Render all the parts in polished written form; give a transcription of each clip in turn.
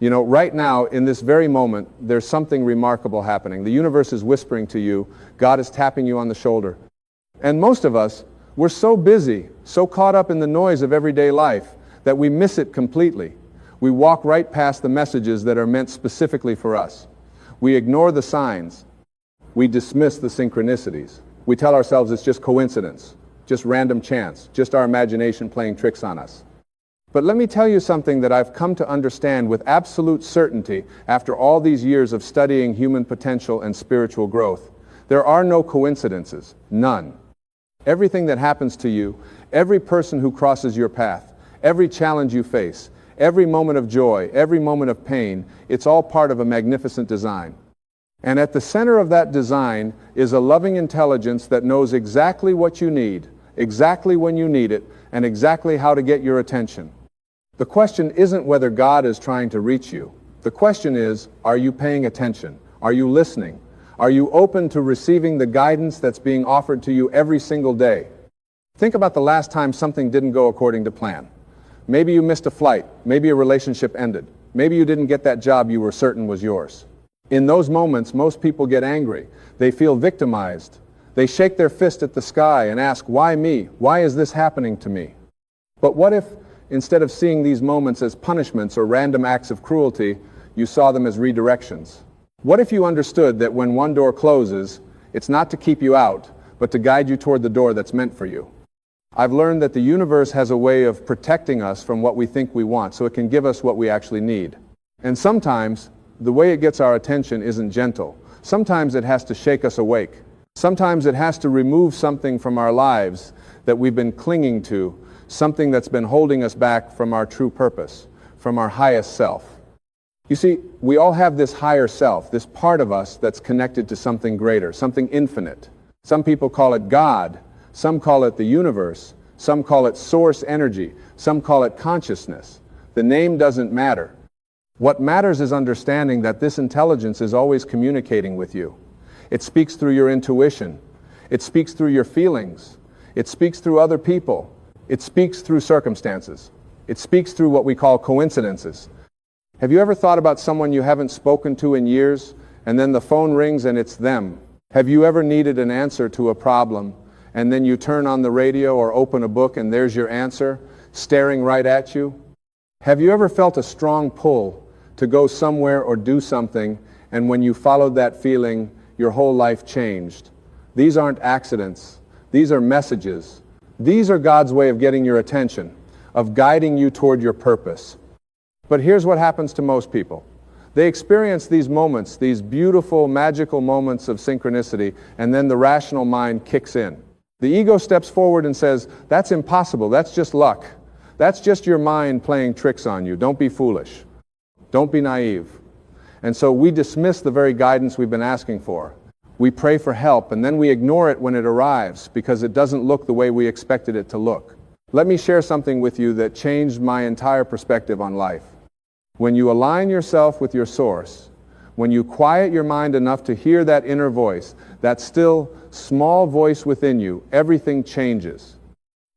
You know, right now, in this very moment, there's something remarkable happening. The universe is whispering to you. God is tapping you on the shoulder. And most of us, we're so busy, so caught up in the noise of everyday life, that we miss it completely. We walk right past the messages that are meant specifically for us. We ignore the signs. We dismiss the synchronicities. We tell ourselves it's just coincidence, just random chance, just our imagination playing tricks on us. But let me tell you something that I've come to understand with absolute certainty after all these years of studying human potential and spiritual growth. There are no coincidences, none. Everything that happens to you, every person who crosses your path, every challenge you face, every moment of joy, every moment of pain, it's all part of a magnificent design. And at the center of that design is a loving intelligence that knows exactly what you need, exactly when you need it, and exactly how to get your attention. The question isn't whether God is trying to reach you. The question is, are you paying attention? Are you listening? Are you open to receiving the guidance that's being offered to you every single day? Think about the last time something didn't go according to plan. Maybe you missed a flight. Maybe a relationship ended. Maybe you didn't get that job you were certain was yours. In those moments, most people get angry. They feel victimized. They shake their fist at the sky and ask, why me? Why is this happening to me? But what if, instead of seeing these moments as punishments or random acts of cruelty, you saw them as redirections? What if you understood that when one door closes, it's not to keep you out, but to guide you toward the door that's meant for you? I've learned that the universe has a way of protecting us from what we think we want, so it can give us what we actually need. And sometimes, the way it gets our attention isn't gentle. Sometimes it has to shake us awake. Sometimes it has to remove something from our lives that we've been clinging to, something that's been holding us back from our true purpose, from our highest self. You see, we all have this higher self, this part of us that's connected to something greater, something infinite. Some people call it God. Some call it the universe. Some call it source energy. Some call it consciousness. The name doesn't matter. What matters is understanding that this intelligence is always communicating with you. It speaks through your intuition. It speaks through your feelings. It speaks through other people. It speaks through circumstances. It speaks through what we call coincidences. Have you ever thought about someone you haven't spoken to in years, and then the phone rings and it's them? Have you ever needed an answer to a problem, and then you turn on the radio or open a book and there's your answer, staring right at you? Have you ever felt a strong pull to go somewhere or do something, and when you followed that feeling, your whole life changed? These aren't accidents. These are messages. These are God's way of getting your attention, of guiding you toward your purpose. But here's what happens to most people. They experience these moments, these beautiful, magical moments of synchronicity, and then the rational mind kicks in. The ego steps forward and says, that's impossible, that's just luck. That's just your mind playing tricks on you. Don't be foolish. Don't be naive. And so we dismiss the very guidance we've been asking for. We pray for help, and then we ignore it when it arrives because it doesn't look the way we expected it to look. Let me share something with you that changed my entire perspective on life. When you align yourself with your source, when you quiet your mind enough to hear that inner voice, that still, small voice within you, everything changes.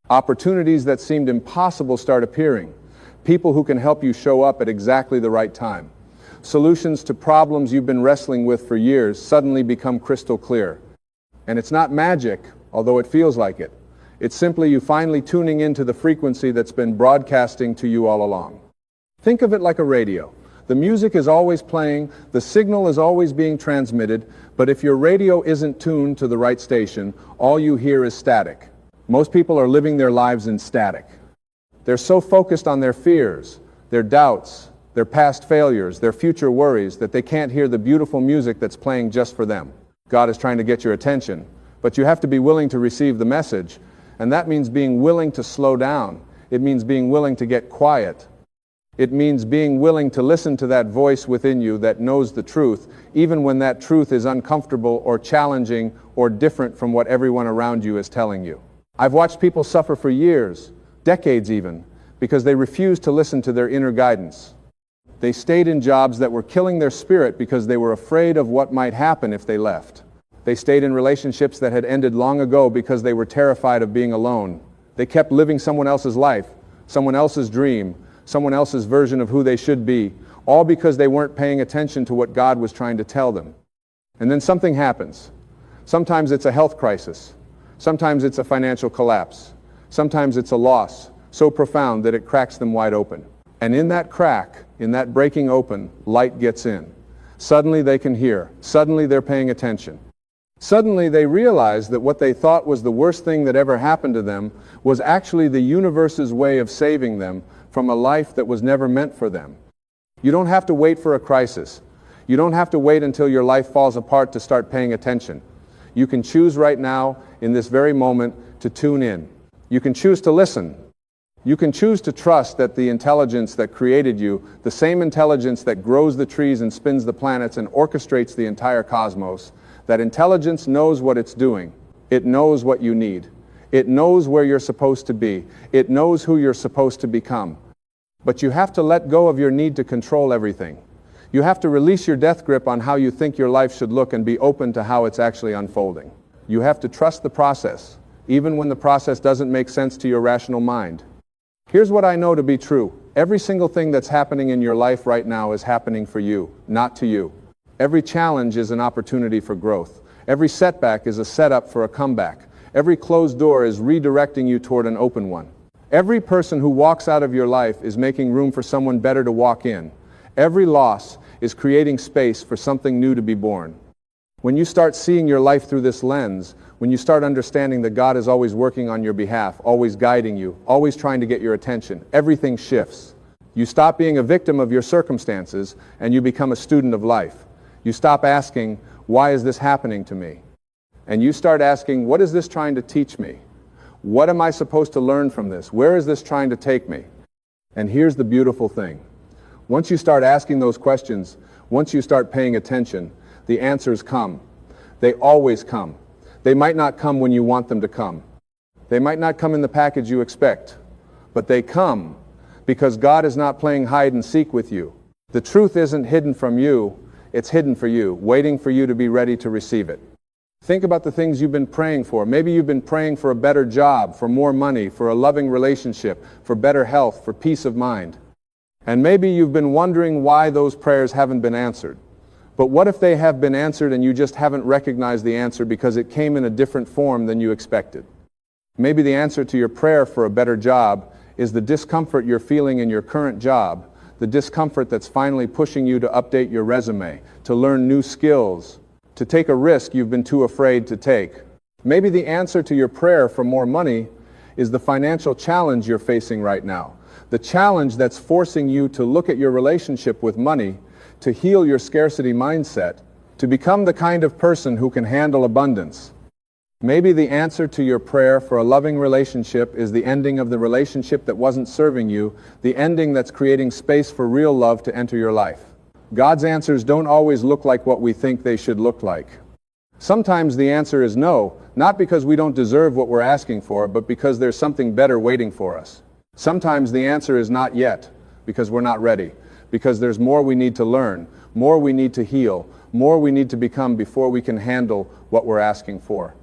Opportunities that seemed impossible start appearing. People who can help you show up at exactly the right time. Solutions to problems you've been wrestling with for years suddenly become crystal clear. And it's not magic, although it feels like it. It's simply you finally tuning into the frequency that's been broadcasting to you all along. Think of it like a radio. The music is always playing, the signal is always being transmitted, but if your radio isn't tuned to the right station, all you hear is static. Most people are living their lives in static. They're so focused on their fears, their doubts, their past failures, their future worries, that they can't hear the beautiful music that's playing just for them. God is trying to get your attention, but you have to be willing to receive the message, and that means being willing to slow down. It means being willing to get quiet. It means being willing to listen to that voice within you that knows the truth, even when that truth is uncomfortable or challenging or different from what everyone around you is telling you. I've watched people suffer for years, decades even, because they refused to listen to their inner guidance. They stayed in jobs that were killing their spirit because they were afraid of what might happen if they left. They stayed in relationships that had ended long ago because they were terrified of being alone. They kept living someone else's life, someone else's dream, someone else's version of who they should be, all because they weren't paying attention to what God was trying to tell them. And then something happens. Sometimes it's a health crisis. Sometimes it's a financial collapse. Sometimes it's a loss so profound that it cracks them wide open. And in that crack, in that breaking open, light gets in. Suddenly they can hear. Suddenly they're paying attention. Suddenly they realize that what they thought was the worst thing that ever happened to them was actually the universe's way of saving them from a life that was never meant for them. You don't have to wait for a crisis. You don't have to wait until your life falls apart to start paying attention. You can choose right now, in this very moment, to tune in. You can choose to listen. You can choose to trust that the intelligence that created you, the same intelligence that grows the trees and spins the planets and orchestrates the entire cosmos, that intelligence knows what it's doing. It knows what you need. It knows where you're supposed to be. It knows who you're supposed to become. But you have to let go of your need to control everything. You have to release your death grip on how you think your life should look and be open to how it's actually unfolding. You have to trust the process, even when the process doesn't make sense to your rational mind. Here's what I know to be true. Every single thing that's happening in your life right now is happening for you, not to you. Every challenge is an opportunity for growth. Every setback is a setup for a comeback. Every closed door is redirecting you toward an open one. Every person who walks out of your life is making room for someone better to walk in. Every loss is creating space for something new to be born. When you start seeing your life through this lens, when you start understanding that God is always working on your behalf, always guiding you, always trying to get your attention, everything shifts. You stop being a victim of your circumstances and you become a student of life. You stop asking, why is this happening to me? And you start asking, what is this trying to teach me? What am I supposed to learn from this? Where is this trying to take me? And here's the beautiful thing. Once you start asking those questions, once you start paying attention, the answers come. They always come. They might not come when you want them to come. They might not come in the package you expect, but they come because God is not playing hide and seek with you. The truth isn't hidden from you, it's hidden for you, waiting for you to be ready to receive it. Think about the things you've been praying for. Maybe you've been praying for a better job, for more money, for a loving relationship, for better health, for peace of mind. And maybe you've been wondering why those prayers haven't been answered. But what if they have been answered and you just haven't recognized the answer because it came in a different form than you expected? Maybe the answer to your prayer for a better job is the discomfort you're feeling in your current job, the discomfort that's finally pushing you to update your resume, to learn new skills, to take a risk you've been too afraid to take. Maybe the answer to your prayer for more money is the financial challenge you're facing right now, the challenge that's forcing you to look at your relationship with money, to heal your scarcity mindset, to become the kind of person who can handle abundance. Maybe the answer to your prayer for a loving relationship is the ending of the relationship that wasn't serving you, the ending that's creating space for real love to enter your life. God's answers don't always look like what we think they should look like. Sometimes the answer is no, not because we don't deserve what we're asking for, but because there's something better waiting for us. Sometimes the answer is not yet, because we're not ready, because there's more we need to learn, more we need to heal, more we need to become before we can handle what we're asking for.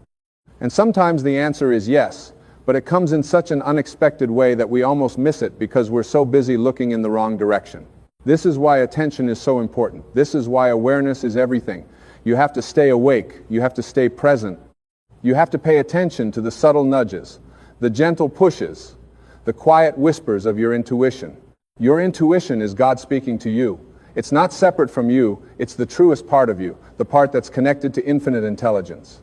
And sometimes the answer is yes, but it comes in such an unexpected way that we almost miss it because we're so busy looking in the wrong direction. This is why attention is so important. This is why awareness is everything. You have to stay awake. You have to stay present. You have to pay attention to the subtle nudges, the gentle pushes, the quiet whispers of your intuition. Your intuition is God speaking to you. It's not separate from you. It's the truest part of you, the part that's connected to infinite intelligence.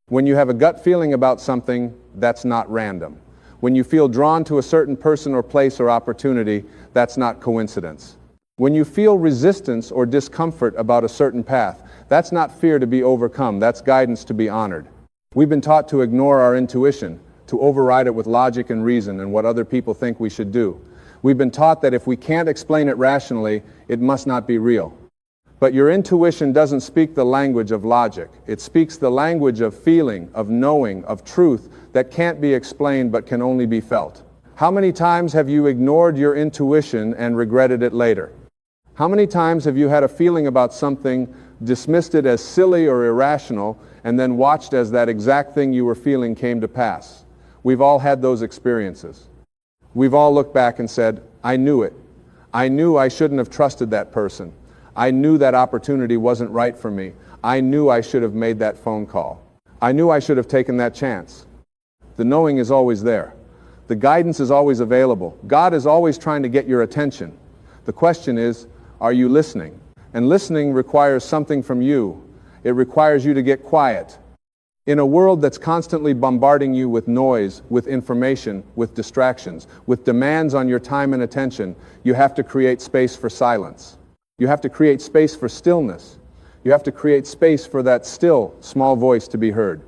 When you have a gut feeling about something, that's not random. When you feel drawn to a certain person or place or opportunity, that's not coincidence. When you feel resistance or discomfort about a certain path, that's not fear to be overcome, that's guidance to be honored. We've been taught to ignore our intuition, to override it with logic and reason and what other people think we should do. We've been taught that if we can't explain it rationally, it must not be real. But your intuition doesn't speak the language of logic. It speaks the language of feeling, of knowing, of truth that can't be explained but can only be felt. How many times have you ignored your intuition and regretted it later? How many times have you had a feeling about something, dismissed it as silly or irrational, and then watched as that exact thing you were feeling came to pass? We've all had those experiences. We've all looked back and said, I knew it. I knew I shouldn't have trusted that person. I knew that opportunity wasn't right for me. I knew I should have made that phone call. I knew I should have taken that chance. The knowing is always there. The guidance is always available. God is always trying to get your attention. The question is, are you listening? And listening requires something from you. It requires you to get quiet. In a world that's constantly bombarding you with noise, with information, with distractions, with demands on your time and attention, you have to create space for silence. You have to create space for stillness. You have to create space for that still, small voice to be heard.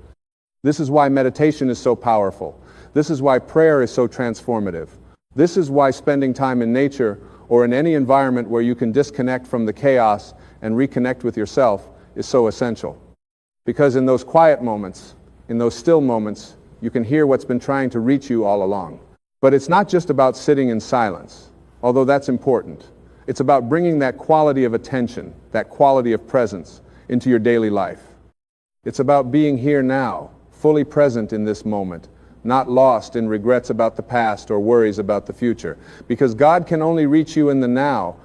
This is why meditation is so powerful. This is why prayer is so transformative. This is why spending time in nature or in any environment where you can disconnect from the chaos and reconnect with yourself is so essential. Because in those quiet moments, in those still moments, you can hear what's been trying to reach you all along. But it's not just about sitting in silence, although that's important. It's about bringing that quality of attention, that quality of presence into your daily life. It's about being here now, fully present in this moment, not lost in regrets about the past or worries about the future. Because God can only reach you in the now.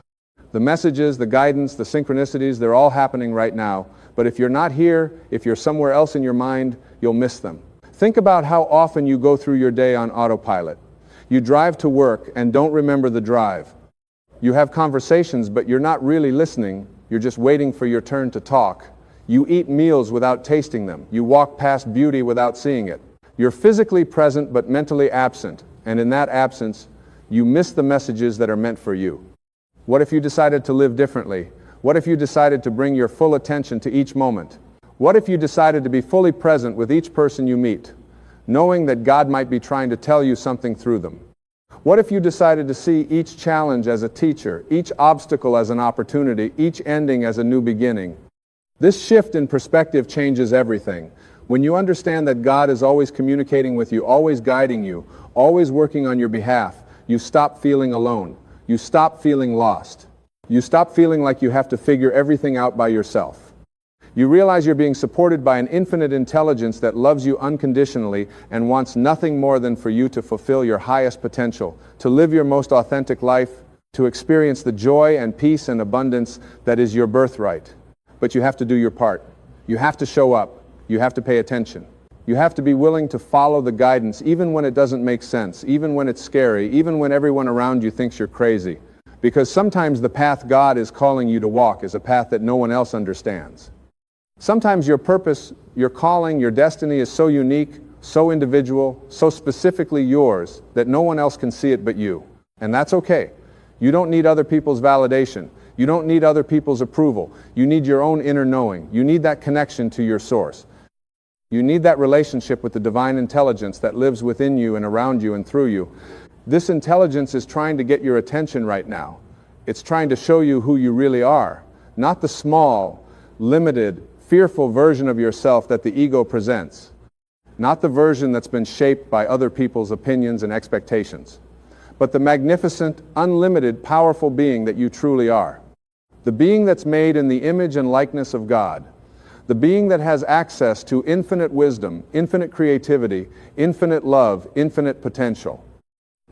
The messages, the guidance, the synchronicities, they're all happening right now. But if you're not here, if you're somewhere else in your mind, you'll miss them. Think about how often you go through your day on autopilot. You drive to work and don't remember the drive. You have conversations, but you're not really listening. You're just waiting for your turn to talk. You eat meals without tasting them. You walk past beauty without seeing it. You're physically present but mentally absent. And in that absence, you miss the messages that are meant for you. What if you decided to live differently? What if you decided to bring your full attention to each moment? What if you decided to be fully present with each person you meet, knowing that God might be trying to tell you something through them? What if you decided to see each challenge as a teacher, each obstacle as an opportunity, each ending as a new beginning? This shift in perspective changes everything. When you understand that God is always communicating with you, always guiding you, always working on your behalf, you stop feeling alone. You stop feeling lost. You stop feeling like you have to figure everything out by yourself. You realize you're being supported by an infinite intelligence that loves you unconditionally and wants nothing more than for you to fulfill your highest potential, to live your most authentic life, to experience the joy and peace and abundance that is your birthright. But you have to do your part. You have to show up. You have to pay attention. You have to be willing to follow the guidance even when it doesn't make sense, even when it's scary, even when everyone around you thinks you're crazy. Because sometimes the path God is calling you to walk is a path that no one else understands. Sometimes your purpose, your calling, your destiny is so unique, so individual, so specifically yours that no one else can see it but you. And that's okay. You don't need other people's validation. You don't need other people's approval. You need your own inner knowing. You need that connection to your source. You need that relationship with the divine intelligence that lives within you and around you and through you. This intelligence is trying to get your attention right now. It's trying to show you who you really are, not the small, limited, fearful version of yourself that the ego presents, not the version that's been shaped by other people's opinions and expectations, but the magnificent, unlimited, powerful being that you truly are. The being that's made in the image and likeness of God. The being that has access to infinite wisdom, infinite creativity, infinite love, infinite potential.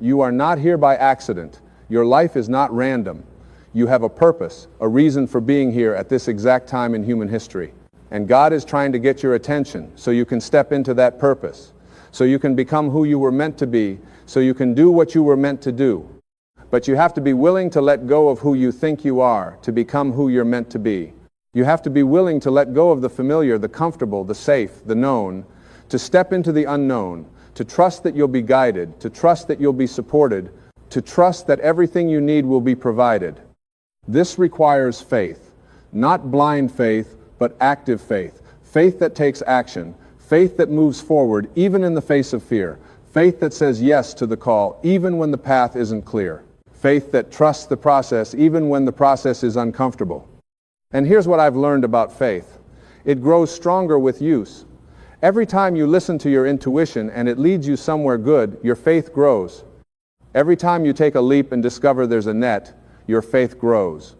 You are not here by accident. Your life is not random. You have a purpose, a reason for being here at this exact time in human history. And God is trying to get your attention so you can step into that purpose, so you can become who you were meant to be, so you can do what you were meant to do. But you have to be willing to let go of who you think you are to become who you're meant to be. You have to be willing to let go of the familiar, the comfortable, the safe, the known, to step into the unknown, to trust that you'll be guided, to trust that you'll be supported, to trust that everything you need will be provided. This requires faith, not blind faith, but active faith, faith that takes action, faith that moves forward even in the face of fear, faith that says yes to the call even when the path isn't clear, faith that trusts the process even when the process is uncomfortable. And here's what I've learned about faith. It grows stronger with use. Every time you listen to your intuition and it leads you somewhere good, your faith grows. Every time you take a leap and discover there's a net, your faith grows.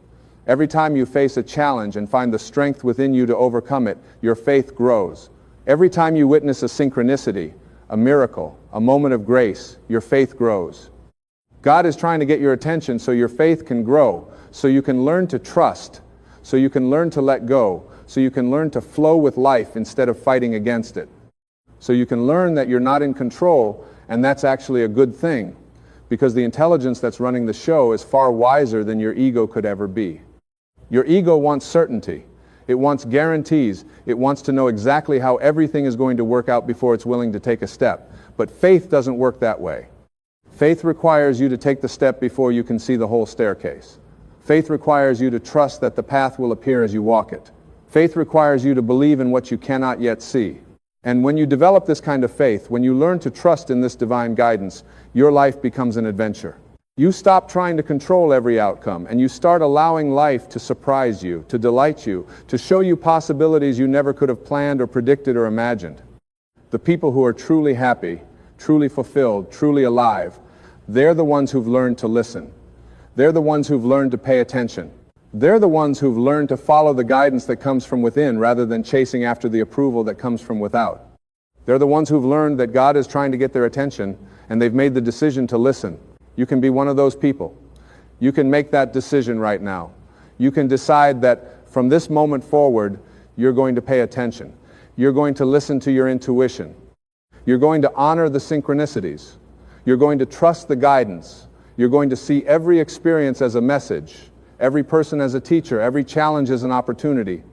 Every time you face a challenge and find the strength within you to overcome it, your faith grows. Every time you witness a synchronicity, a miracle, a moment of grace, your faith grows. God is trying to get your attention so your faith can grow, so you can learn to trust, so you can learn to let go, so you can learn to flow with life instead of fighting against it. So you can learn that you're not in control, and that's actually a good thing, because the intelligence that's running the show is far wiser than your ego could ever be. Your ego wants certainty. It wants guarantees. It wants to know exactly how everything is going to work out before it's willing to take a step. But faith doesn't work that way. Faith requires you to take the step before you can see the whole staircase. Faith requires you to trust that the path will appear as you walk it. Faith requires you to believe in what you cannot yet see. And when you develop this kind of faith, when you learn to trust in this divine guidance, your life becomes an adventure. You stop trying to control every outcome, and you start allowing life to surprise you, to delight you, to show you possibilities you never could have planned or predicted or imagined. The people who are truly happy, truly fulfilled, truly alive, they're the ones who've learned to listen. They're the ones who've learned to pay attention. They're the ones who've learned to follow the guidance that comes from within rather than chasing after the approval that comes from without. They're the ones who've learned that God is trying to get their attention, and they've made the decision to listen. You can be one of those people. You can make that decision right now. You can decide that from this moment forward, you're going to pay attention. You're going to listen to your intuition. You're going to honor the synchronicities. You're going to trust the guidance. You're going to see every experience as a message, every person as a teacher, every challenge as an opportunity.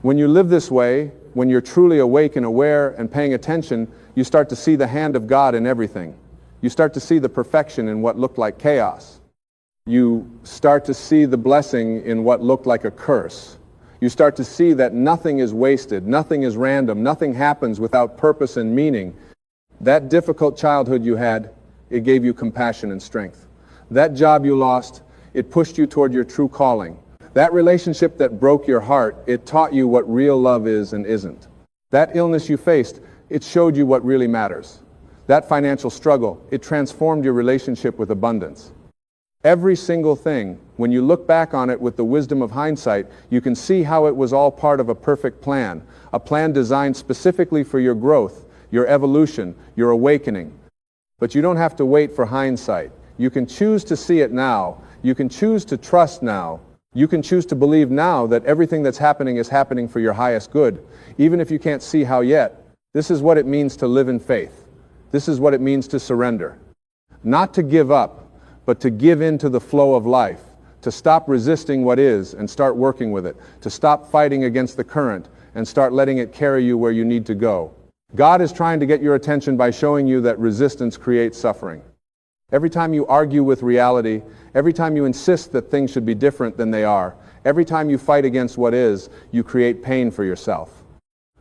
When you live this way, when you're truly awake and aware and paying attention, you start to see the hand of God in everything. You start to see the perfection in what looked like chaos. You start to see the blessing in what looked like a curse. You start to see that nothing is wasted, nothing is random, nothing happens without purpose and meaning. That difficult childhood you had, it gave you compassion and strength. That job you lost, it pushed you toward your true calling. That relationship that broke your heart, it taught you what real love is and isn't. That illness you faced, it showed you what really matters. That financial struggle, it transformed your relationship with abundance. Every single thing, when you look back on it with the wisdom of hindsight, you can see how it was all part of a perfect plan, a plan designed specifically for your growth, your evolution, your awakening. But you don't have to wait for hindsight. You can choose to see it now. You can choose to trust now. You can choose to believe now that everything that's happening is happening for your highest good, even if you can't see how yet. This is what it means to live in faith. This is what it means to surrender. Not to give up, but to give in to the flow of life, to stop resisting what is and start working with it, to stop fighting against the current and start letting it carry you where you need to go. God is trying to get your attention by showing you that resistance creates suffering. Every time you argue with reality, every time you insist that things should be different than they are, every time you fight against what is, you create pain for yourself.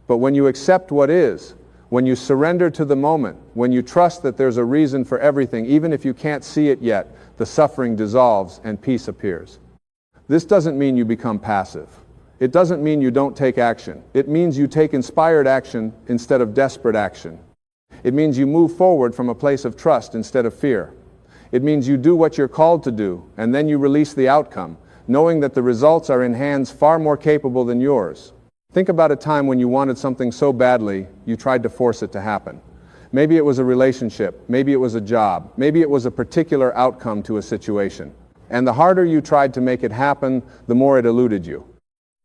But when you accept what is, when you surrender to the moment, when you trust that there's a reason for everything, even if you can't see it yet, the suffering dissolves and peace appears. This doesn't mean you become passive. It doesn't mean you don't take action. It means you take inspired action instead of desperate action. It means you move forward from a place of trust instead of fear. It means you do what you're called to do, and then you release the outcome, knowing that the results are in hands far more capable than yours. Think about a time when you wanted something so badly, you tried to force it to happen. Maybe it was a relationship, maybe it was a job, maybe it was a particular outcome to a situation. And the harder you tried to make it happen, the more it eluded you.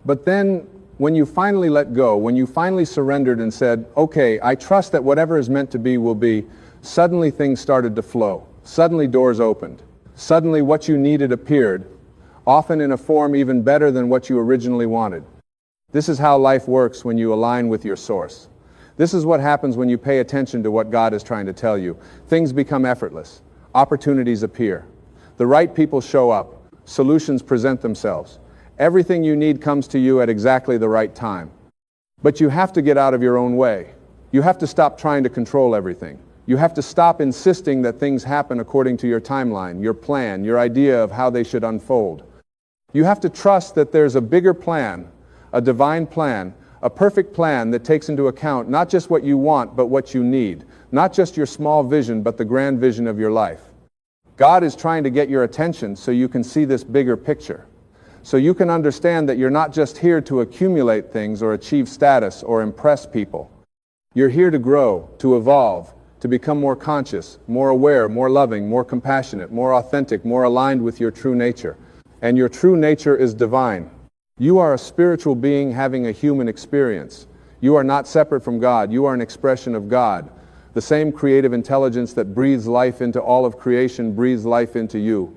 But then, when you finally let go, when you finally surrendered and said, okay, I trust that whatever is meant to be will be, suddenly things started to flow. Suddenly doors opened. Suddenly what you needed appeared, often in a form even better than what you originally wanted. This is how life works when you align with your source. This is what happens when you pay attention to what God is trying to tell you. Things become effortless. Opportunities appear. The right people show up. Solutions present themselves. Everything you need comes to you at exactly the right time. But you have to get out of your own way. You have to stop trying to control everything. You have to stop insisting that things happen according to your timeline, your plan, your idea of how they should unfold. You have to trust that there's a bigger plan, a divine plan, a perfect plan that takes into account not just what you want, but what you need. Not just your small vision, but the grand vision of your life. God is trying to get your attention so you can see this bigger picture. So you can understand that you're not just here to accumulate things or achieve status or impress people. You're here to grow, to evolve. to become more conscious, more aware, more loving, more compassionate, more authentic, more aligned with your true nature. And your true nature is divine. You are a spiritual being having a human experience. You are not separate from God. You are an expression of God. The same creative intelligence that breathes life into all of creation breathes life into you.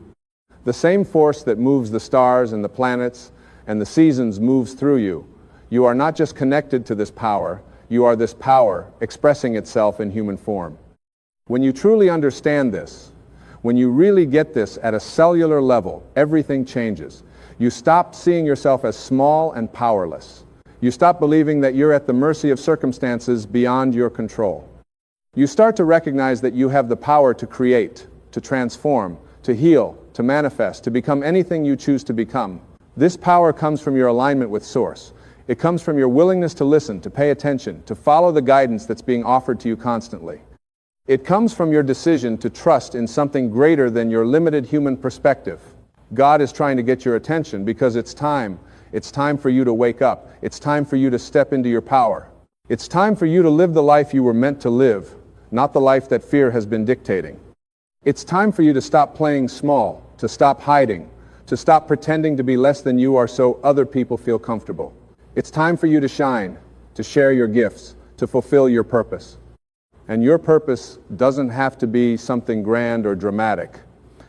The same force that moves the stars and the planets and the seasons moves through you. You are not just connected to this power, you are this power expressing itself in human form. When you truly understand this, when you really get this at a cellular level, everything changes. You stop seeing yourself as small and powerless. You stop believing that you're at the mercy of circumstances beyond your control. You start to recognize that you have the power to create, to transform, to heal, to manifest, to become anything you choose to become. This power comes from your alignment with Source. It comes from your willingness to listen, to pay attention, to follow the guidance that's being offered to you constantly. It comes from your decision to trust in something greater than your limited human perspective. God is trying to get your attention because it's time. It's time for you to wake up. It's time for you to step into your power. It's time for you to live the life you were meant to live, not the life that fear has been dictating. It's time for you to stop playing small, to stop hiding, to stop pretending to be less than you are so other people feel comfortable. It's time for you to shine, to share your gifts, to fulfill your purpose. And your purpose doesn't have to be something grand or dramatic.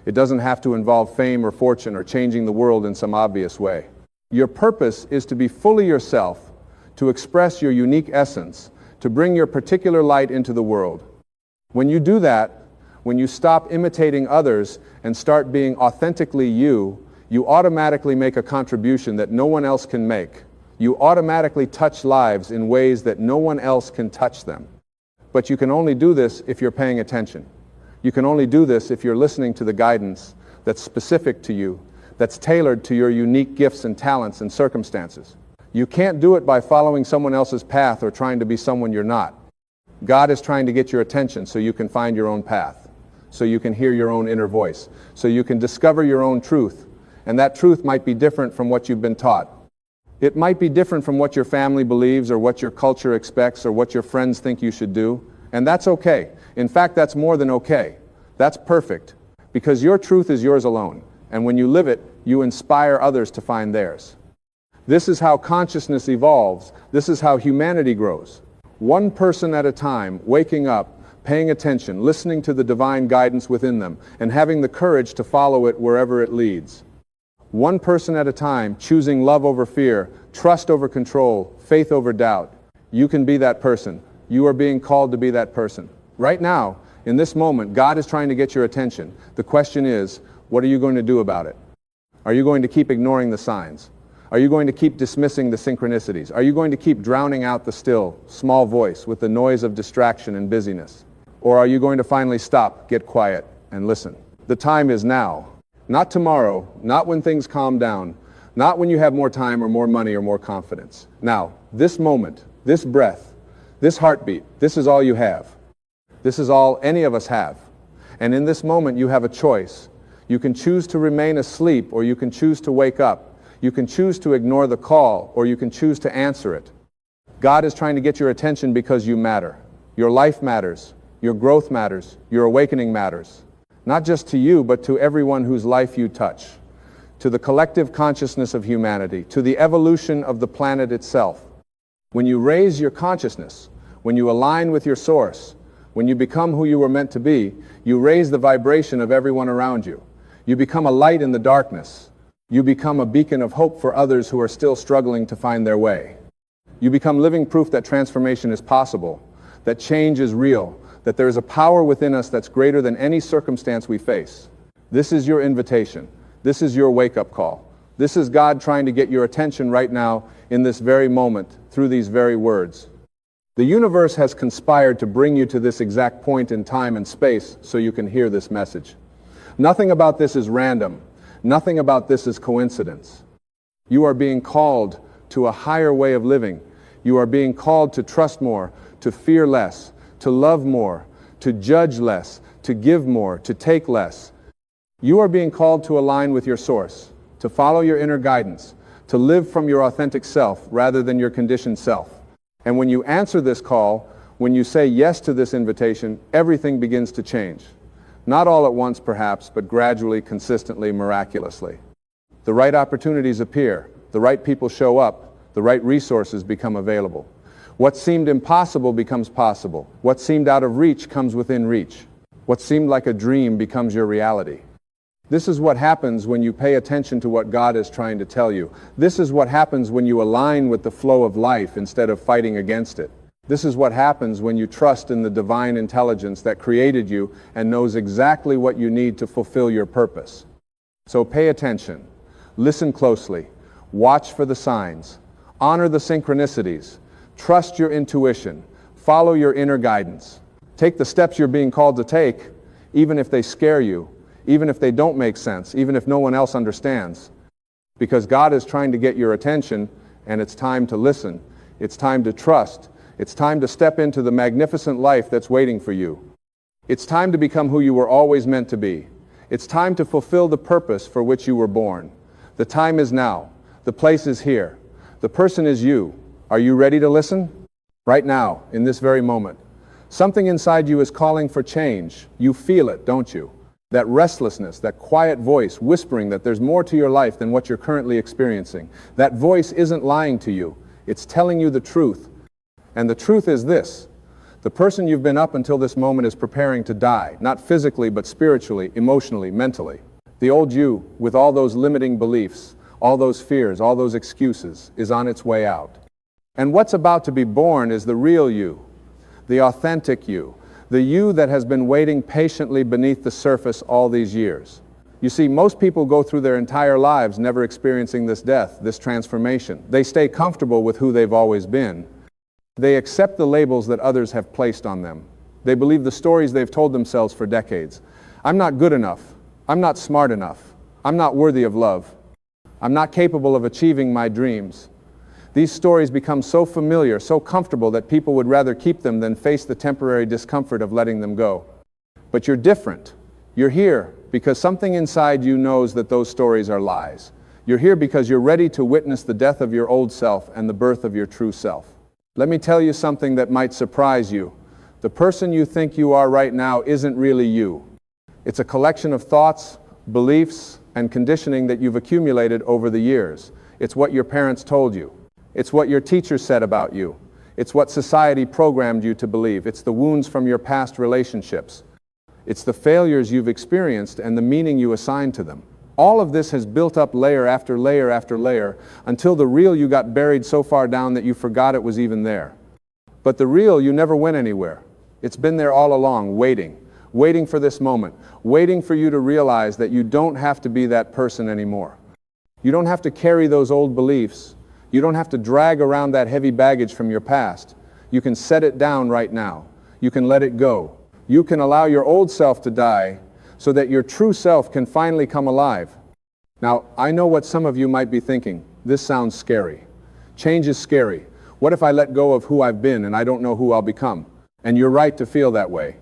It doesn't have to involve fame or fortune or changing the world in some obvious way. Your purpose is to be fully yourself, to express your unique essence, to bring your particular light into the world. When you do that, when you stop imitating others and start being authentically you, you automatically make a contribution that no one else can make. You automatically touch lives in ways that no one else can touch them. But you can only do this if you're paying attention. You can only do this if you're listening to the guidance that's specific to you, that's tailored to your unique gifts and talents and circumstances. You can't do it by following someone else's path or trying to be someone you're not. God is trying to get your attention so you can find your own path, so you can hear your own inner voice, so you can discover your own truth. And that truth might be different from what you've been taught. It might be different from what your family believes or what your culture expects or what your friends think you should do. And that's okay. In fact, that's more than okay. That's perfect. Because your truth is yours alone. And when you live it, you inspire others to find theirs. This is how consciousness evolves. This is how humanity grows. One person at a time, waking up, paying attention, listening to the divine guidance within them, and having the courage to follow it wherever it leads. One person at a time, choosing love over fear, trust over control, faith over doubt. You can be that person. You are being called to be that person. Right now, in this moment, God is trying to get your attention. The question is, what are you going to do about it? Are you going to keep ignoring the signs? Are you going to keep dismissing the synchronicities? Are you going to keep drowning out the still, small voice with the noise of distraction and busyness? Or are you going to finally stop, get quiet, and listen? The time is now. Not tomorrow, not when things calm down, not when you have more time or more money or more confidence. Now, this moment, this breath, this heartbeat, this is all you have. This is all any of us have. And in this moment, you have a choice. You can choose to remain asleep, or you can choose to wake up. You can choose to ignore the call, or you can choose to answer it. God is trying to get your attention because you matter. Your life matters. Your growth matters. Your awakening matters. Not just to you, but to everyone whose life you touch, to the collective consciousness of humanity, to the evolution of the planet itself. When you raise your consciousness, when you align with your source, when you become who you were meant to be, you raise the vibration of everyone around you. You become a light in the darkness. You become a beacon of hope for others who are still struggling to find their way. You become living proof that transformation is possible, that change is real, that there is a power within us that's greater than any circumstance we face. This is your invitation. This is your wake-up call. This is God trying to get your attention right now in this very moment through these very words. The universe has conspired to bring you to this exact point in time and space so you can hear this message. Nothing about this is random. Nothing about this is coincidence. You are being called to a higher way of living. You are being called to trust more, to fear less, to love more, to judge less, to give more, to take less. You are being called to align with your source, to follow your inner guidance, to live from your authentic self rather than your conditioned self. And when you answer this call, when you say yes to this invitation, everything begins to change. Not all at once, perhaps, but gradually, consistently, miraculously. The right opportunities appear, the right people show up, the right resources become available. What seemed impossible becomes possible. What seemed out of reach comes within reach. What seemed like a dream becomes your reality. This is what happens when you pay attention to what God is trying to tell you. This is what happens when you align with the flow of life instead of fighting against it. This is what happens when you trust in the divine intelligence that created you and knows exactly what you need to fulfill your purpose. So pay attention, listen closely, watch for the signs, honor the synchronicities, trust your intuition, follow your inner guidance. Take the steps you're being called to take, even if they scare you, even if they don't make sense, even if no one else understands. Because God is trying to get your attention, and it's time to listen. It's time to trust. It's time to step into the magnificent life that's waiting for you. It's time to become who you were always meant to be. It's time to fulfill the purpose for which you were born. The time is now. The place is here. The person is you. Are you ready to listen? Right now, in this very moment. Something inside you is calling for change. You feel it, don't you? That restlessness, that quiet voice whispering that there's more to your life than what you're currently experiencing. That voice isn't lying to you. It's telling you the truth. And the truth is this: the person you've been up until this moment is preparing to die, not physically, but spiritually, emotionally, mentally. The old you, with all those limiting beliefs, all those fears, all those excuses, is on its way out. And what's about to be born is the real you, the authentic you, the you that has been waiting patiently beneath the surface all these years. You see, most people go through their entire lives never experiencing this death, this transformation. They stay comfortable with who they've always been. They accept the labels that others have placed on them. They believe the stories they've told themselves for decades. I'm not good enough. I'm not smart enough. I'm not worthy of love. I'm not capable of achieving my dreams. These stories become so familiar, so comfortable that people would rather keep them than face the temporary discomfort of letting them go. But you're different. You're here because something inside you knows that those stories are lies. You're here because you're ready to witness the death of your old self and the birth of your true self. Let me tell you something that might surprise you. The person you think you are right now isn't really you. It's a collection of thoughts, beliefs, and conditioning that you've accumulated over the years. It's what your parents told you. It's what your teacher said about you. It's what society programmed you to believe. It's the wounds from your past relationships. It's the failures you've experienced and the meaning you assigned to them. All of this has built up layer after layer after layer until the real you got buried so far down that you forgot it was even there. But the real you never went anywhere. It's been there all along, waiting for this moment, waiting for you to realize that you don't have to be that person anymore. You don't have to carry those old beliefs. You don't have to drag around that heavy baggage from your past. You can set it down right now. You can let it go. You can allow your old self to die so that your true self can finally come alive. Now, I know what some of you might be thinking. This sounds scary. Change is scary. What if I let go of who I've been and I don't know who I'll become? And you're right to feel that way.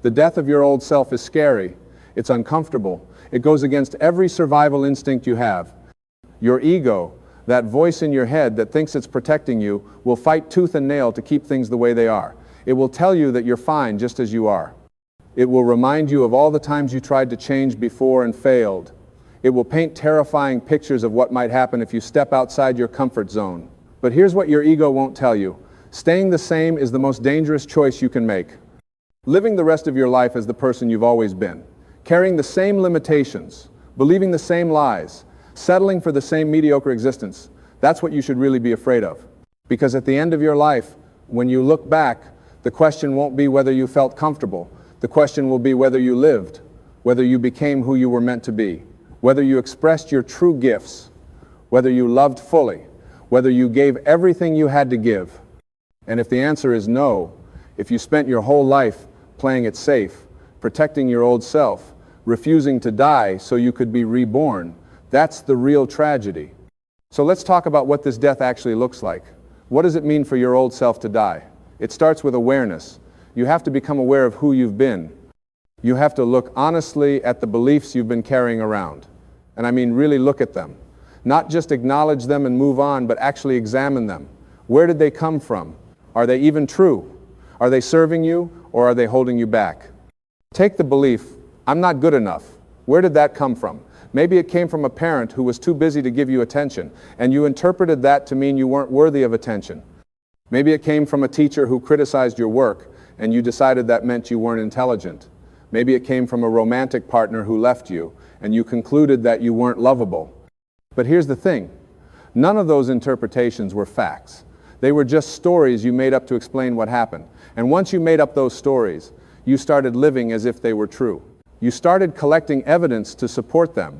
The death of your old self is scary. It's uncomfortable. It goes against every survival instinct you have. Your ego, that voice in your head that thinks it's protecting you, will fight tooth and nail to keep things the way they are. It will tell you that you're fine just as you are. It will remind you of all the times you tried to change before and failed. It will paint terrifying pictures of what might happen if you step outside your comfort zone. But here's what your ego won't tell you. Staying the same is the most dangerous choice you can make. Living the rest of your life as the person you've always been, carrying the same limitations, believing the same lies, settling for the same mediocre existence, that's what you should really be afraid of. Because at the end of your life, when you look back, the question won't be whether you felt comfortable. The question will be whether you lived, whether you became who you were meant to be, whether you expressed your true gifts, whether you loved fully, whether you gave everything you had to give. And if the answer is no, if you spent your whole life playing it safe, protecting your old self, refusing to die so you could be reborn, that's the real tragedy. So let's talk about what this death actually looks like. What does it mean for your old self to die? It starts with awareness. You have to become aware of who you've been. You have to look honestly at the beliefs you've been carrying around. And I mean really look at them. Not just acknowledge them and move on, but actually examine them. Where did they come from? Are they even true? Are they serving you, or are they holding you back? Take the belief, I'm not good enough. Where did that come from? Maybe it came from a parent who was too busy to give you attention, and you interpreted that to mean you weren't worthy of attention. Maybe it came from a teacher who criticized your work, and you decided that meant you weren't intelligent. Maybe it came from a romantic partner who left you, and you concluded that you weren't lovable. But here's the thing, none of those interpretations were facts. They were just stories you made up to explain what happened. And once you made up those stories, you started living as if they were true. You started collecting evidence to support them.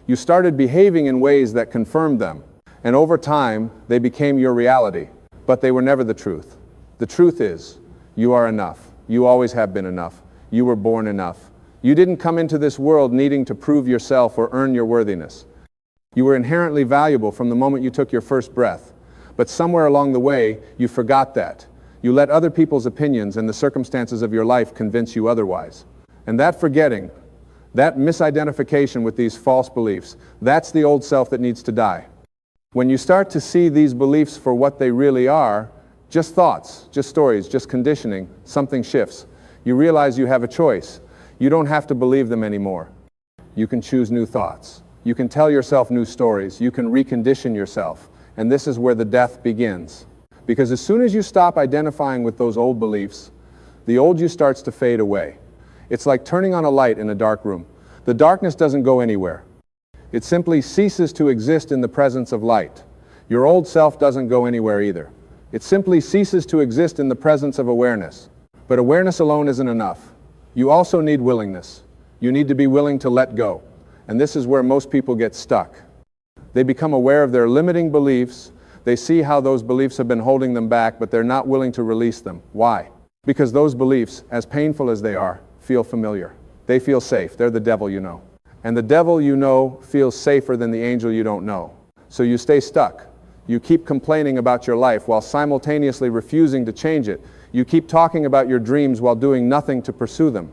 You started behaving in ways that confirmed them. And over time, they became your reality. But they were never the truth. The truth is, you are enough. You always have been enough. You were born enough. You didn't come into this world needing to prove yourself or earn your worthiness. You were inherently valuable from the moment you took your first breath. But somewhere along the way, you forgot that. You let other people's opinions and the circumstances of your life convince you otherwise. And that forgetting, that misidentification with these false beliefs, that's the old self that needs to die. When you start to see these beliefs for what they really are, just thoughts, just stories, just conditioning, something shifts. You realize you have a choice. You don't have to believe them anymore. You can choose new thoughts. You can tell yourself new stories. You can recondition yourself. And this is where the death begins. Because as soon as you stop identifying with those old beliefs, the old you starts to fade away. It's like turning on a light in a dark room. The darkness doesn't go anywhere. It simply ceases to exist in the presence of light. Your old self doesn't go anywhere either. It simply ceases to exist in the presence of awareness. But awareness alone isn't enough. You also need willingness. You need to be willing to let go. And this is where most people get stuck. They become aware of their limiting beliefs. They see how those beliefs have been holding them back, but they're not willing to release them. Why? Because those beliefs, as painful as they are, feel familiar. They feel safe. They're the devil you know. And the devil you know feels safer than the angel you don't know. So you stay stuck. You keep complaining about your life while simultaneously refusing to change it. You keep talking about your dreams while doing nothing to pursue them.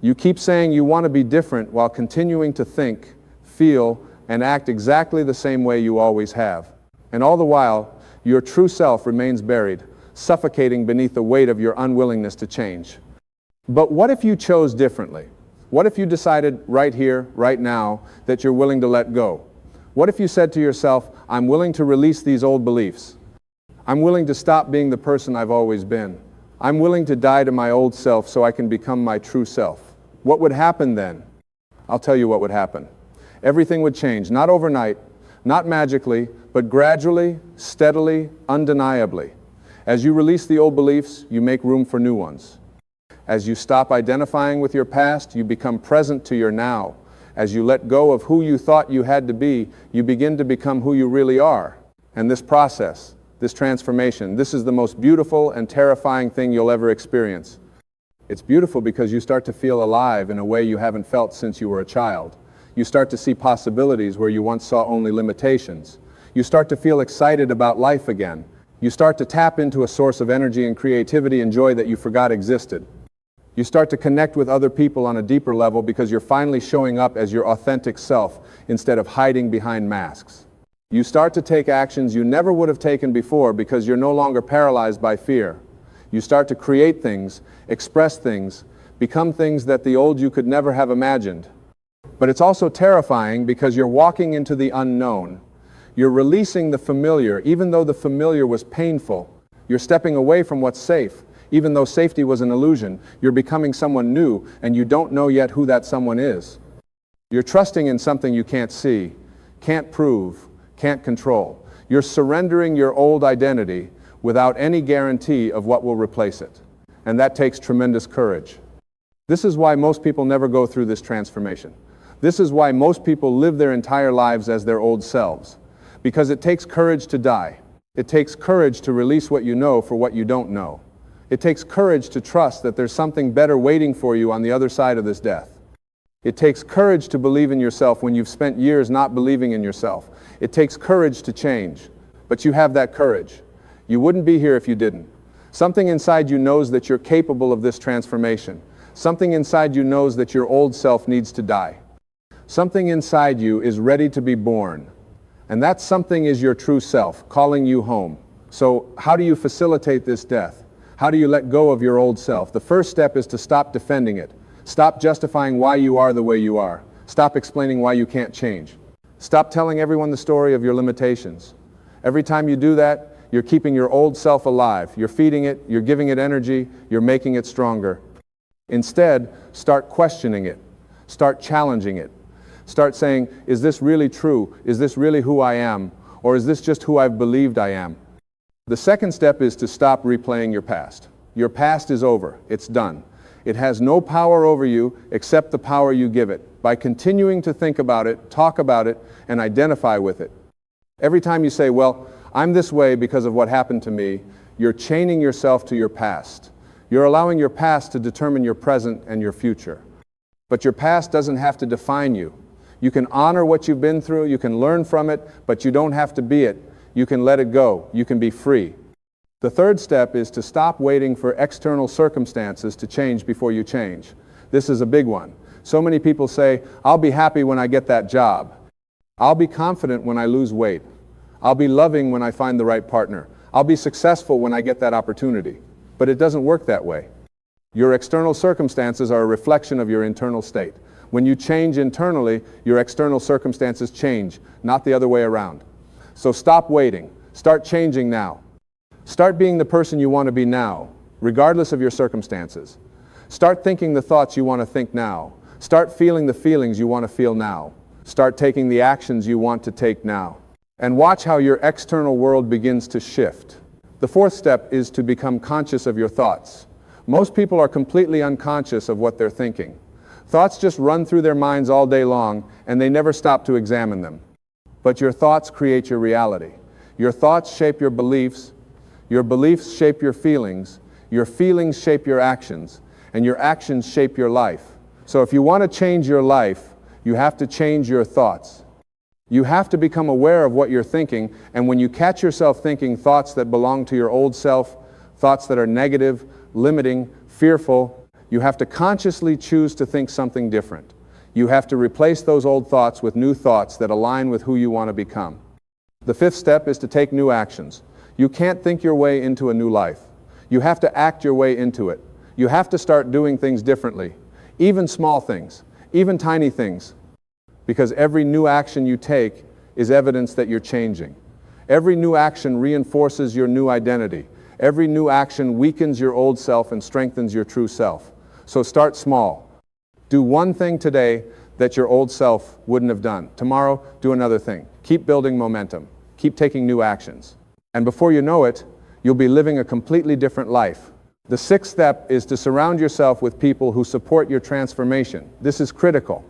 You keep saying you want to be different while continuing to think, feel, and act exactly the same way you always have. And all the while, your true self remains buried, suffocating beneath the weight of your unwillingness to change. But what if you chose differently? What if you decided right here, right now, that you're willing to let go? What if you said to yourself, I'm willing to release these old beliefs. I'm willing to stop being the person I've always been. I'm willing to die to my old self so I can become my true self. What would happen then? I'll tell you what would happen. Everything would change, not overnight, not magically, but gradually, steadily, undeniably. As you release the old beliefs, you make room for new ones. As you stop identifying with your past, you become present to your now. As you let go of who you thought you had to be, you begin to become who you really are. And this process, this transformation, this is the most beautiful and terrifying thing you'll ever experience. It's beautiful because you start to feel alive in a way you haven't felt since you were a child. You start to see possibilities where you once saw only limitations. You start to feel excited about life again. You start to tap into a source of energy and creativity and joy that you forgot existed. You start to connect with other people on a deeper level because you're finally showing up as your authentic self instead of hiding behind masks. You start to take actions you never would have taken before because you're no longer paralyzed by fear. You start to create things, express things, become things that the old you could never have imagined. But it's also terrifying because you're walking into the unknown. You're releasing the familiar, even though the familiar was painful. You're stepping away from what's safe, even though safety was an illusion. You're becoming someone new, and you don't know yet who that someone is. You're trusting in something you can't see, can't prove, can't control. You're surrendering your old identity without any guarantee of what will replace it. And that takes tremendous courage. This is why most people never go through this transformation. This is why most people live their entire lives as their old selves. Because it takes courage to die. It takes courage to release what you know for what you don't know. It takes courage to trust that there's something better waiting for you on the other side of this death. It takes courage to believe in yourself when you've spent years not believing in yourself. It takes courage to change. But you have that courage. You wouldn't be here if you didn't. Something inside you knows that you're capable of this transformation. Something inside you knows that your old self needs to die. Something inside you is ready to be born. And that something is your true self, calling you home. So how do you facilitate this death? How do you let go of your old self? The first step is to stop defending it. Stop justifying why you are the way you are. Stop explaining why you can't change. Stop telling everyone the story of your limitations. Every time you do that, you're keeping your old self alive. You're feeding it, you're giving it energy, you're making it stronger. Instead, start questioning it. Start challenging it. Start saying, is this really true? Is this really who I am? Or is this just who I've believed I am? The second step is to stop replaying your past. Your past is over. It's done. It has no power over you except the power you give it by continuing to think about it, talk about it, and identify with it. Every time you say, well, I'm this way because of what happened to me, you're chaining yourself to your past. You're allowing your past to determine your present and your future. But your past doesn't have to define you. You can honor what you've been through, you can learn from it, but you don't have to be it. You can let it go. You can be free. The third step is to stop waiting for external circumstances to change before you change. This is a big one. So many people say, I'll be happy when I get that job. I'll be confident when I lose weight. I'll be loving when I find the right partner. I'll be successful when I get that opportunity. But it doesn't work that way. Your external circumstances are a reflection of your internal state. When you change internally, your external circumstances change, not the other way around. So stop waiting. Start changing now. Start being the person you want to be now, regardless of your circumstances. Start thinking the thoughts you want to think now. Start feeling the feelings you want to feel now. Start taking the actions you want to take now. And watch how your external world begins to shift. The fourth step is to become conscious of your thoughts. Most people are completely unconscious of what they're thinking. Thoughts just run through their minds all day long, and they never stop to examine them. But your thoughts create your reality. Your thoughts shape your beliefs shape your feelings shape your actions, and your actions shape your life. So if you want to change your life, you have to change your thoughts. You have to become aware of what you're thinking, and when you catch yourself thinking thoughts that belong to your old self, thoughts that are negative, limiting, fearful, you have to consciously choose to think something different. You have to replace those old thoughts with new thoughts that align with who you want to become. The fifth step is to take new actions. You can't think your way into a new life. You have to act your way into it. You have to start doing things differently, even small things, even tiny things, because every new action you take is evidence that you're changing. Every new action reinforces your new identity. Every new action weakens your old self and strengthens your true self. So start small. Do one thing today that your old self wouldn't have done. Tomorrow, do another thing. Keep building momentum. Keep taking new actions. And before you know it, you'll be living a completely different life. The sixth step is to surround yourself with people who support your transformation. This is critical.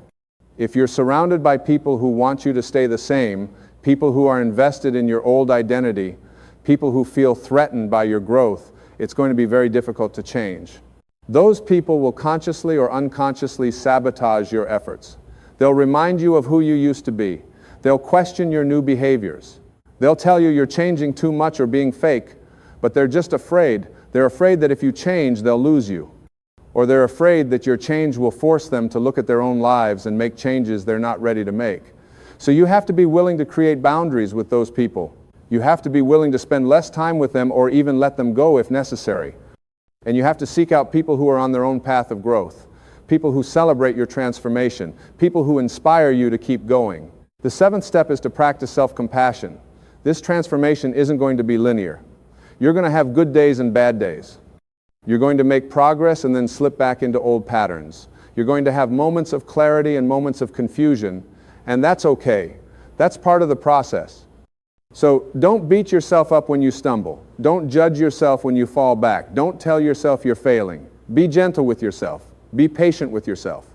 If you're surrounded by people who want you to stay the same, people who are invested in your old identity, people who feel threatened by your growth, it's going to be very difficult to change. Those people will consciously or unconsciously sabotage your efforts. They'll remind you of who you used to be. They'll question your new behaviors. They'll tell you you're changing too much or being fake, but they're just afraid. They're afraid that if you change, they'll lose you. Or they're afraid that your change will force them to look at their own lives and make changes they're not ready to make. So you have to be willing to create boundaries with those people. You have to be willing to spend less time with them or even let them go if necessary. And you have to seek out people who are on their own path of growth, people who celebrate your transformation, people who inspire you to keep going. The seventh step is to practice self-compassion. This transformation isn't going to be linear. You're going to have good days and bad days. You're going to make progress and then slip back into old patterns. You're going to have moments of clarity and moments of confusion, and that's okay. That's part of the process. So don't beat yourself up when you stumble. Don't judge yourself when you fall back. Don't tell yourself you're failing. Be gentle with yourself. Be patient with yourself.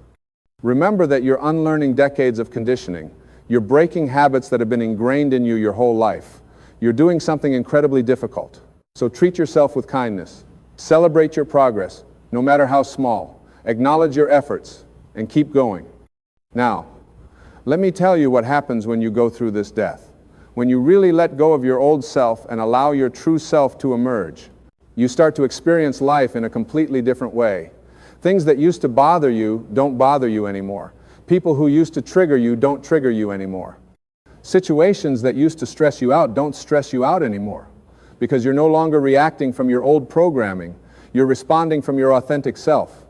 Remember that you're unlearning decades of conditioning. You're breaking habits that have been ingrained in you your whole life. You're doing something incredibly difficult. So treat yourself with kindness. Celebrate your progress, no matter how small. Acknowledge your efforts and keep going. Now, let me tell you what happens when you go through this death. When you really let go of your old self and allow your true self to emerge, you start to experience life in a completely different way. Things that used to bother you don't bother you anymore. People who used to trigger you don't trigger you anymore. Situations that used to stress you out don't stress you out anymore, because you're no longer reacting from your old programming. You're responding from your authentic self.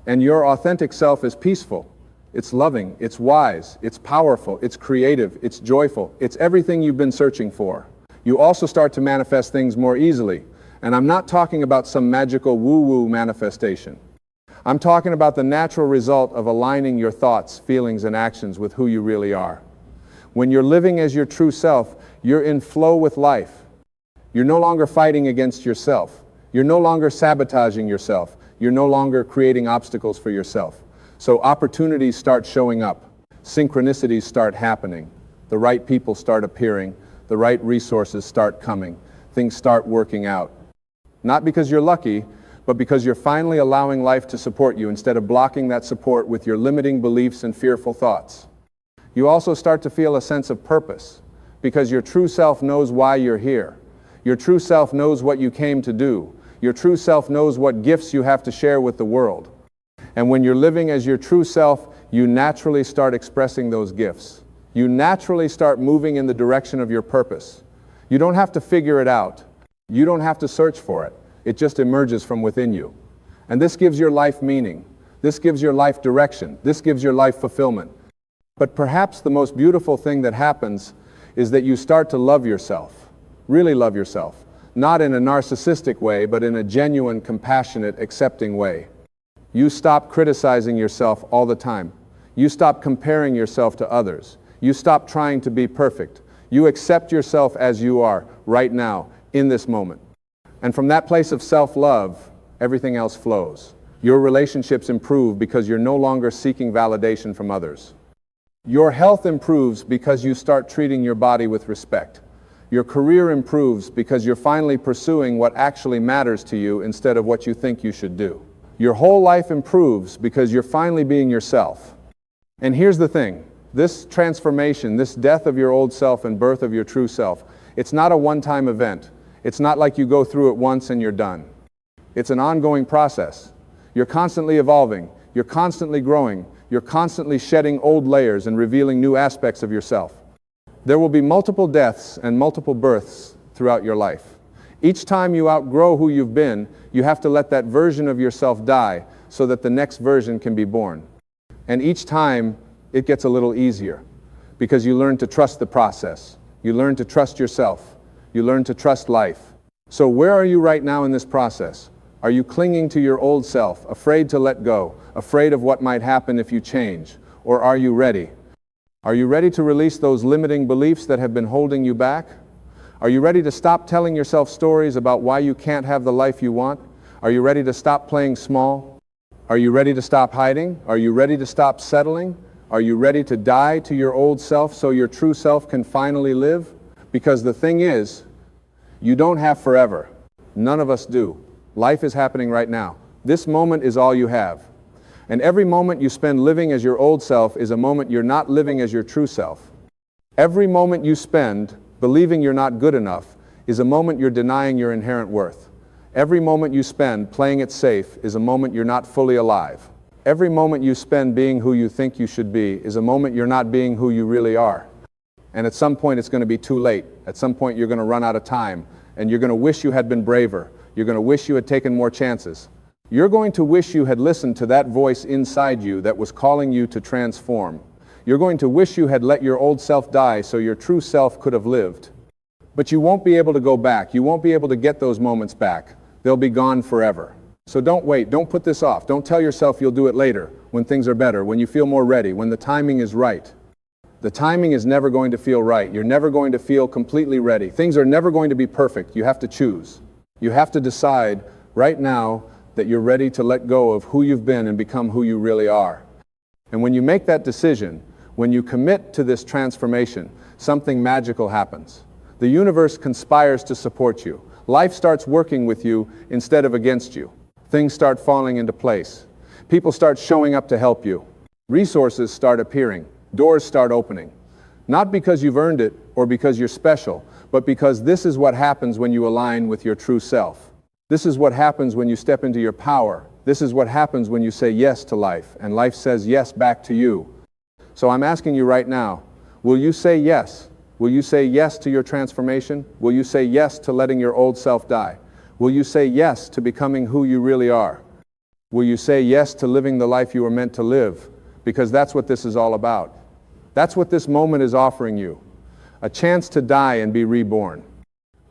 And your authentic self is peaceful. It's loving, it's wise, it's powerful, it's creative, it's joyful. It's everything you've been searching for. You also start to manifest things more easily. And I'm not talking about some magical woo-woo manifestation. I'm talking about the natural result of aligning your thoughts, feelings, and actions with who you really are. When you're living as your true self, you're in flow with life. You're no longer fighting against yourself. You're no longer sabotaging yourself. You're no longer creating obstacles for yourself. So opportunities start showing up. Synchronicities start happening. The right people start appearing. The right resources start coming. Things start working out. Not because you're lucky, but because you're finally allowing life to support you instead of blocking that support with your limiting beliefs and fearful thoughts. You also start to feel a sense of purpose because your true self knows why you're here. Your true self knows what you came to do. Your true self knows what gifts you have to share with the world. And when you're living as your true self, you naturally start expressing those gifts. You naturally start moving in the direction of your purpose. You don't have to figure it out. You don't have to search for it. It just emerges from within you. And this gives your life meaning. This gives your life direction. This gives your life fulfillment. But perhaps the most beautiful thing that happens is that you start to love yourself. Really love yourself. Not in a narcissistic way, but in a genuine, compassionate, accepting way. You stop criticizing yourself all the time. You stop comparing yourself to others. You stop trying to be perfect. You accept yourself as you are, right now, in this moment. And from that place of self-love, everything else flows. Your relationships improve because you're no longer seeking validation from others. Your health improves because you start treating your body with respect. Your career improves because you're finally pursuing what actually matters to you instead of what you think you should do. Your whole life improves because you're finally being yourself. And here's the thing, this transformation, this death of your old self and birth of your true self, it's not a one-time event. It's not like you go through it once and you're done. It's an ongoing process. You're constantly evolving. You're constantly growing. You're constantly shedding old layers and revealing new aspects of yourself. There will be multiple deaths and multiple births throughout your life. Each time you outgrow who you've been, you have to let that version of yourself die so that the next version can be born. And each time, it gets a little easier because you learn to trust the process. You learn to trust yourself. You learn to trust life. So where are you right now in this process? Are you clinging to your old self, afraid to let go, afraid of what might happen if you change? Or are you ready? Are you ready to release those limiting beliefs that have been holding you back? Are you ready to stop telling yourself stories about why you can't have the life you want? Are you ready to stop playing small? Are you ready to stop hiding? Are you ready to stop settling? Are you ready to die to your old self so your true self can finally live? Because the thing is, you don't have forever. None of us do. Life is happening right now. This moment is all you have. And every moment you spend living as your old self is a moment you're not living as your true self. Every moment you spend believing you're not good enough is a moment you're denying your inherent worth. Every moment you spend playing it safe is a moment you're not fully alive. Every moment you spend being who you think you should be is a moment you're not being who you really are. And at some point it's going to be too late. At some point you're going to run out of time, and you're going to wish you had been braver. You're going to wish you had taken more chances. You're going to wish you had listened to that voice inside you that was calling you to transform. You're going to wish you had let your old self die so your true self could have lived. But you won't be able to go back. You won't be able to get those moments back. They'll be gone forever. So don't wait. Don't put this off. Don't tell yourself you'll do it later, when things are better, when you feel more ready, when the timing is right. The timing is never going to feel right. You're never going to feel completely ready. Things are never going to be perfect. You have to choose. You have to decide right now that you're ready to let go of who you've been and become who you really are. And when you make that decision, when you commit to this transformation, something magical happens. The universe conspires to support you. Life starts working with you instead of against you. Things start falling into place. People start showing up to help you. Resources start appearing. Doors start opening. Not because you've earned it or because you're special, but because this is what happens when you align with your true self. This is what happens when you step into your power. This is what happens when you say yes to life, and life says yes back to you. So I'm asking you right now, will you say yes? Will you say yes to your transformation? Will you say yes to letting your old self die? Will you say yes to becoming who you really are? Will you say yes to living the life you were meant to live? Because that's what this is all about. That's what this moment is offering you. A chance to die and be reborn.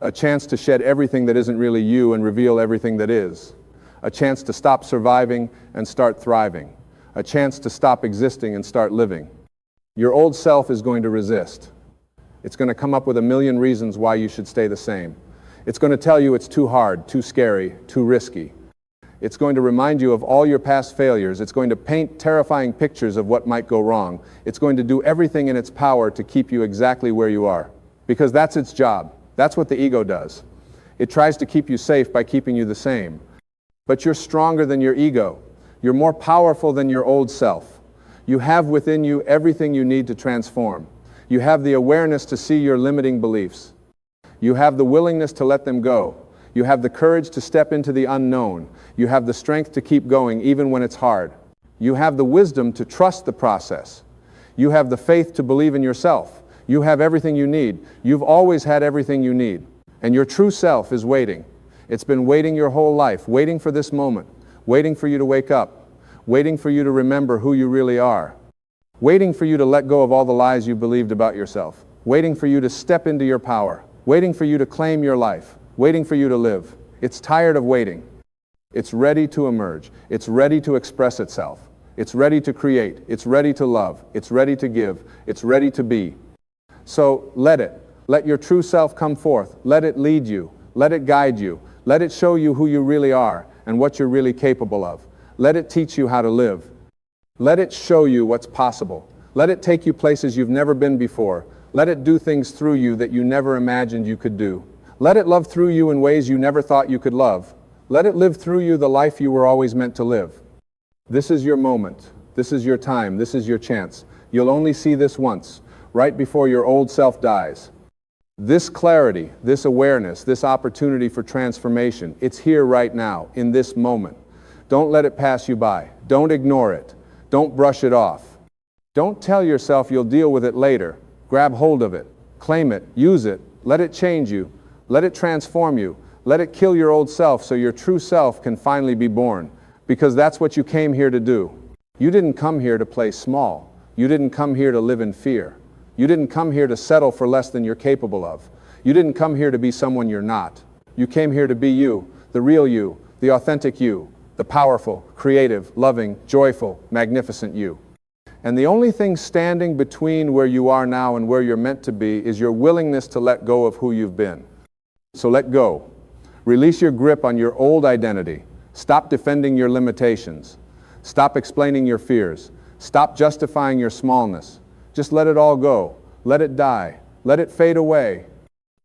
A chance to shed everything that isn't really you and reveal everything that is. A chance to stop surviving and start thriving. A chance to stop existing and start living. Your old self is going to resist. It's going to come up with a million reasons why you should stay the same. It's going to tell you it's too hard, too scary, too risky. It's going to remind you of all your past failures. It's going to paint terrifying pictures of what might go wrong. It's going to do everything in its power to keep you exactly where you are. Because that's its job. That's what the ego does. It tries to keep you safe by keeping you the same. But you're stronger than your ego. You're more powerful than your old self. You have within you everything you need to transform. You have the awareness to see your limiting beliefs. You have the willingness to let them go. You have the courage to step into the unknown. You have the strength to keep going even when it's hard. You have the wisdom to trust the process. You have the faith to believe in yourself. You have everything you need. You've always had everything you need. And your true self is waiting. It's been waiting your whole life, waiting for this moment, waiting for you to wake up, waiting for you to remember who you really are, waiting for you to let go of all the lies you believed about yourself, waiting for you to step into your power, waiting for you to claim your life, waiting for you to live. It's tired of waiting. It's ready to emerge. It's ready to express itself. It's ready to create. It's ready to love. It's ready to give. It's ready to be. So let it. Let your true self come forth. Let it lead you. Let it guide you. Let it show you who you really are and what you're really capable of. Let it teach you how to live. Let it show you what's possible. Let it take you places you've never been before. Let it do things through you that you never imagined you could do. Let it love through you in ways you never thought you could love. Let it live through you the life you were always meant to live. This is your moment. This is your time. This is your chance. You'll only see this once, right before your old self dies. This clarity, this awareness, this opportunity for transformation, it's here right now, in this moment. Don't let it pass you by. Don't ignore it. Don't brush it off. Don't tell yourself you'll deal with it later. Grab hold of it. Claim it. Use it. Let it change you. Let it transform you. Let it kill your old self so your true self can finally be born. Because that's what you came here to do. You didn't come here to play small. You didn't come here to live in fear. You didn't come here to settle for less than you're capable of. You didn't come here to be someone you're not. You came here to be you, the real you, the authentic you, the powerful, creative, loving, joyful, magnificent you. And the only thing standing between where you are now and where you're meant to be is your willingness to let go of who you've been. So let go. Release your grip on your old identity. Stop defending your limitations. Stop explaining your fears. Stop justifying your smallness. Just let it all go. Let it die. Let it fade away.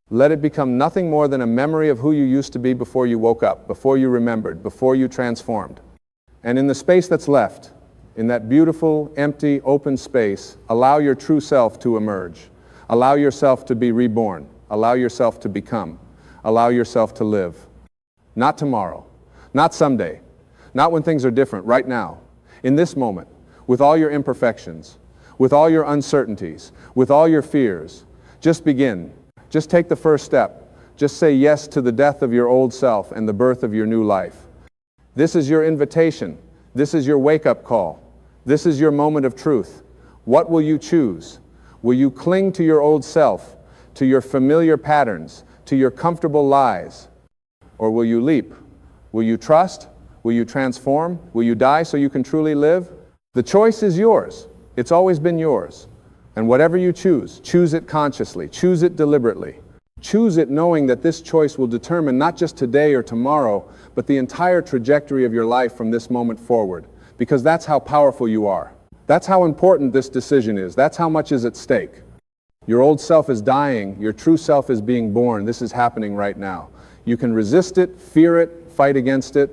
Let it become nothing more than a memory of who you used to be before you woke up, before you remembered, before you transformed. And in the space that's left, in that beautiful, empty, open space, allow your true self to emerge. Allow yourself to be reborn. Allow yourself to become. Allow yourself to live. Not tomorrow. Not someday. Not when things are different. Right now. In this moment. With all your imperfections. With all your uncertainties. With all your fears. Just begin. Just take the first step. Just say yes to the death of your old self and the birth of your new life. This is your invitation. This is your wake-up call. This is your moment of truth. What will you choose? Will you cling to your old self, to your familiar patterns, to your comfortable lies? Or will you leap? Will you trust? Will you transform? Will you die so you can truly live? The choice is yours. It's always been yours. And whatever you choose, choose it consciously. Choose it deliberately. Choose it knowing that this choice will determine not just today or tomorrow, but the entire trajectory of your life from this moment forward. Because that's how powerful you are. That's how important this decision is. That's how much is at stake. Your old self is dying. Your true self is being born. This is happening right now. You can resist it, fear it, fight against it,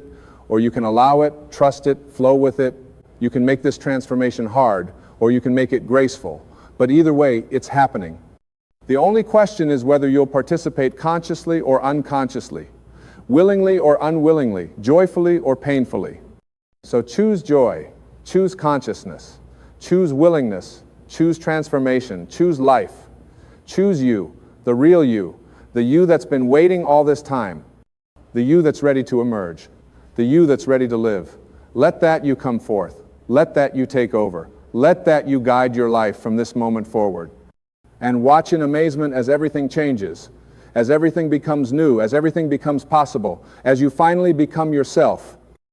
or you can allow it, trust it, flow with it. You can make this transformation hard, or you can make it graceful. But either way, it's happening. The only question is whether you'll participate consciously or unconsciously, willingly or unwillingly, joyfully or painfully. So choose joy, choose consciousness, choose willingness, choose transformation, choose life. Choose you, the real you, the you that's been waiting all this time. the you that's ready to emerge, the you that's ready to live. Let that you come forth. Let that you take over. Let that you guide your life from this moment forward. And watch in amazement as everything changes, as everything becomes new, as everything becomes possible, as you finally become yourself,